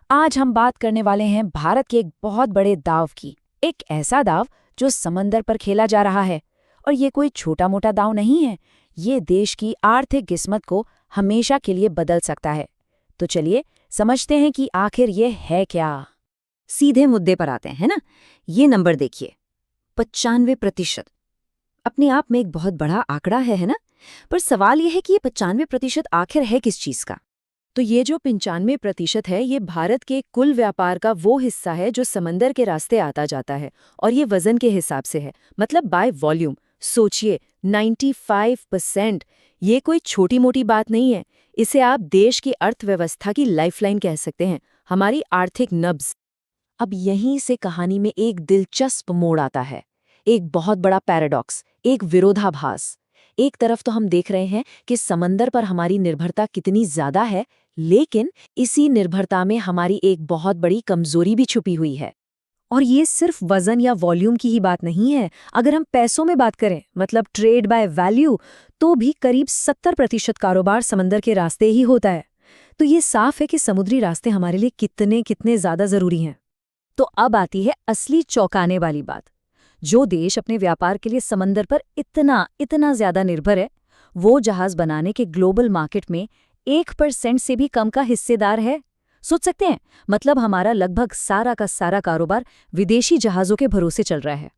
आज हम बात करने वाले हैं भारत के एक बहुत बड़े दाव की। एक ऐसा दाव जो समंदर पर खेला जा रहा है। और ये कोई छोटा मोटा दाव नहीं है। ये देश की आर्थिक किस्मत को हमेशा के लिए बदल सकता है। तो चलिए समझते हैं कि आखिर ये है क्या। सीधे मुद्दे पर आते हैं ना। ये नंबर देखिए, 95%। अपने आप में एक बहुत बड़ा आंकड़ा है ना। पर सवाल यह है कि ये 95% आखिर है किस चीज का। तो ये जो 95% है, ये भारत के कुल व्यापार का वो हिस्सा है जो समंदर के रास्ते आता जाता है। और ये वजन के हिसाब से है, मतलब बाय वॉल्यूम। सोचिए, 95%। ये कोई छोटी मोटी बात नहीं है। इसे आप देश की अर्थव्यवस्था की लाइफलाइन कह सकते हैं, हमारी आर्थिक नब्ज। अब यहीं से कहानी में एक दिलचस्प मोड़ आता है। एक बहुत बड़ा पैराडॉक्स, एक विरोधाभास। एक तरफ तो हम देख रहे हैं कि समंदर पर हमारी निर्भरता कितनी ज्यादा है, लेकिन इसी निर्भरता में हमारी एक बहुत बड़ी कमजोरी भी छुपी हुई है। और ये सिर्फ वजन या वॉल्यूम की ही बात नहीं है। अगर हम पैसों में बात करें, मतलब ट्रेड बाय वैल्यू, तो भी करीब 70% कारोबार समंदर के रास्ते ही होता है। तो ये साफ है कि समुद्री रास्ते हमारे लिए कितने कितने ज्यादा जरूरी हैं। तो अब आती है असली चौंकाने वाली बात। जो देश अपने व्यापार के लिए समंदर पर इतना इतना ज्यादा निर्भर है, वो जहाज बनाने के ग्लोबल मार्केट में 1% से भी कम का हिस्सेदार है। सोच सकते हैं, मतलब हमारा लगभग सारा का सारा कारोबार विदेशी जहाजों के भरोसे चल रहा है।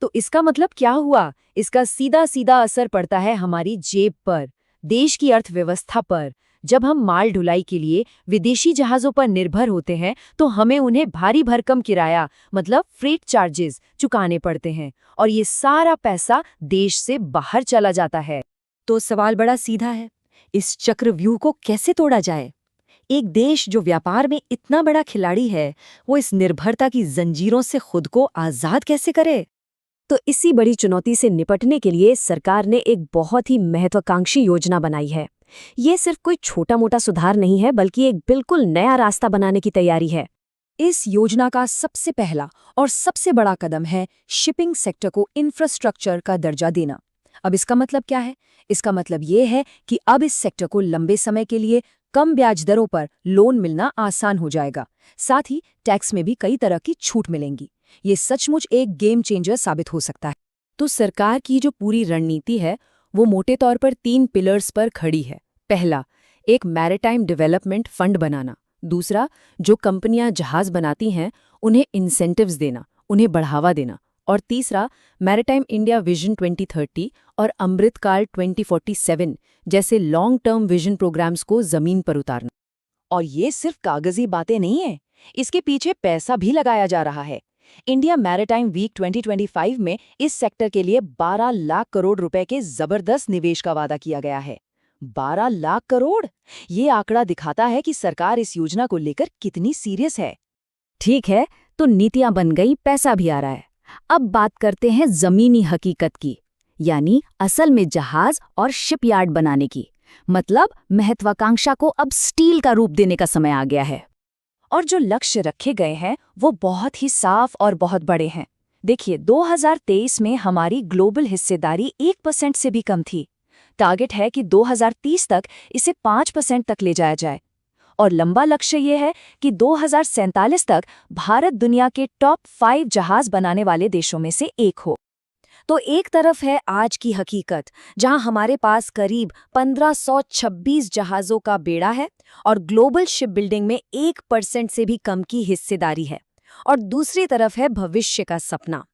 तो इसका मतलब क्या हुआ? इसका सीधा सीधा असर पड़ता है हमारी जेब पर, देश की अर्थव्यवस्था पर। जब हम माल ढुलाई के लिए विदेशी जहाजों पर निर्भर होते हैं, तो हमें उन्हें भारी भरकम किराया, मतलब फ्रेट चार्जेस चुकाने पड़ते हैं। और ये सारा पैसा देश से बाहर चला जाता है। तो सवाल बड़ा सीधा है, इस चक्रव्यूह को कैसे तोड़ा जाए? एक देश जो व्यापार में इतना बड़ा खिलाड़ी है, वो इस निर्भरता की जंजीरों से खुद को आजाद कैसे करे? तो इसी बड़ी चुनौती से निपटने के लिए सरकार ने एक बहुत ही महत्वाकांक्षी योजना बनाई है। ये सिर्फ कोई छोटा मोटा सुधार नहीं है, बल्कि एक बिल्कुल नया रास्ता बनाने की तैयारी है। इस योजना का सबसे पहला और सबसे बड़ा कदम है शिपिंग सेक्टर को इंफ्रास्ट्रक्चर का दर्जा देना। अब इसका मतलब क्या है? इसका मतलब ये है कि अब इस सेक्टर को लंबे समय के लिए कम ब्याज दरों पर लोन मिलना आसान हो जाएगा। साथ ही टैक्स में भी कई तरह की छूट मिलेंगी। ये सचमुच एक गेम चेंजर साबित हो सकता है। तो सरकार की जो पूरी रणनीति है, वो मोटे तौर पर 3 पिलर्स पर खड़ी है। पहला, एक मैरिटाइम डेवलपमेंट फंड बनाना। दूसरा, जो कंपनियां जहाज बनाती हैं उन्हें इंसेंटिव्स देना, उन्हें बढ़ावा देना। और तीसरा, मैरिटाइम इंडिया विजन 2030 और अमृतकाल 2047 जैसे लॉन्ग टर्म विजन प्रोग्राम्स को जमीन पर उतारना। और ये सिर्फ कागजी बातें नहीं है, इसके पीछे पैसा भी लगाया जा रहा है। इंडिया मैरिटाइम वीक 2025 में इस सेक्टर के लिए 12 लाख करोड़ रुपए के जबरदस्त निवेश का वादा किया गया है। 12 लाख करोड़! ये आंकड़ा दिखाता है कि सरकार इस योजना को लेकर कितनी सीरियस है। ठीक है, तो नीतियां बन गई, पैसा भी आ रहा है। अब बात करते हैं जमीनी हकीकत की, यानी असल में जहाज और शिपयार्ड बनाने की। मतलब महत्वाकांक्षा को अब स्टील का रूप देने का समय आ गया है। और जो लक्ष्य रखे गए हैं वो बहुत ही साफ और बहुत बड़े हैं। देखिए, 2023 में हमारी ग्लोबल हिस्सेदारी 1% से भी कम थी। टारगेट है कि 2030 तक इसे 5% तक ले जाया जाए। और लंबा लक्ष्य ये है कि 2047 तक भारत दुनिया के टॉप 5 जहाज बनाने वाले देशों में से एक हो। तो एक तरफ है आज की हकीकत, जहां हमारे पास करीब 1526 जहाजों का बेड़ा है और ग्लोबल शिप बिल्डिंग में 1% से भी कम की हिस्सेदारी है। और दूसरी तरफ है भविष्य का सपना,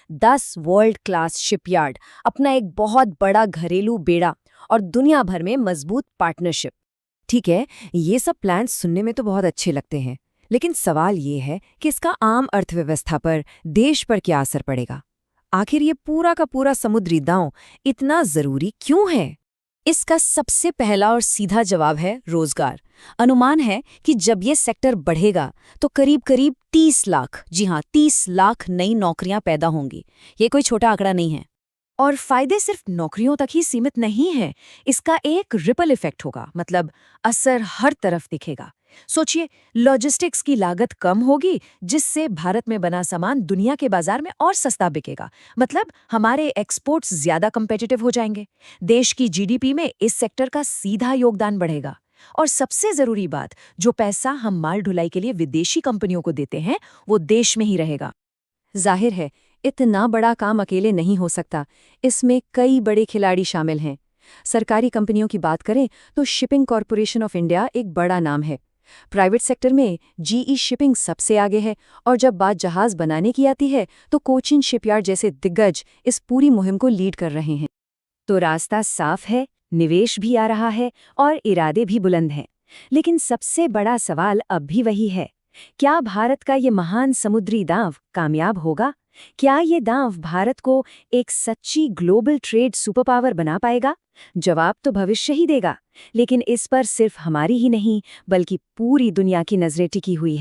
10 वर्ल्ड क्लास शिपयार्ड, अपना एक बहुत बड़ा घरेलू बेड़ा और दुनिया भर में मजबूत पार्टनरशिप। ठीक है, ये सब प्लान सुनने में तो बहुत अच्छे लगते हैं, लेकिन सवाल ये है कि इसका आम अर्थव्यवस्था पर, देश पर क्या असर पड़ेगा? आखिर ये पूरा का पूरा समुद्री दांव इतना जरूरी क्यों है? इसका सबसे पहला और सीधा जवाब है रोजगार। अनुमान है कि जब ये सेक्टर बढ़ेगा तो करीब करीब 30 लाख, जी हाँ 30 लाख नई नौकरियां पैदा होंगी। ये कोई छोटा आंकड़ा नहीं है। और फायदे सिर्फ नौकरियों तक ही सीमित नहीं है, इसका एक रिपल इफेक्ट होगा, मतलब असर हर तरफ दिखेगा। सोचिए, लॉजिस्टिक्स की लागत कम होगी, जिससे भारत में बना सामान दुनिया के बाजार में और सस्ता बिकेगा। मतलब हमारे एक्सपोर्ट्स ज्यादा कंपेटिटिव हो जाएंगे। देश की जीडीपी में इस सेक्टर का सीधा योगदान बढ़ेगा। और सबसे जरूरी बात, जो पैसा हम माल ढुलाई के लिए विदेशी कंपनियों को देते हैं वो देश में ही रहेगा। जाहिर है, इतना बड़ा काम अकेले नहीं हो सकता। इसमें कई बड़े खिलाड़ी शामिल हैं। सरकारी कंपनियों की बात करें तो शिपिंग कॉरपोरेशन ऑफ इंडिया एक बड़ा नाम है। प्राइवेट सेक्टर में जीई शिपिंग सबसे आगे है, और जब बात जहाज बनाने की आती है तो कोचिन शिपयार्ड जैसे दिग्गज इस पूरी मुहिम को लीड कर रहे हैं। तो रास्ता साफ है, निवेश भी आ रहा है और इरादे भी बुलंद हैं। लेकिन सबसे बड़ा सवाल अब भी वही है, क्या भारत का ये महान समुद्री दांव कामयाब होगा? क्या ये दांव भारत को एक सच्ची ग्लोबल ट्रेड सुपर पावर बना पाएगा? जवाब तो भविष्य ही देगा, लेकिन इस पर सिर्फ हमारी ही नहीं बल्कि पूरी दुनिया की नजरें टिकी हुई है।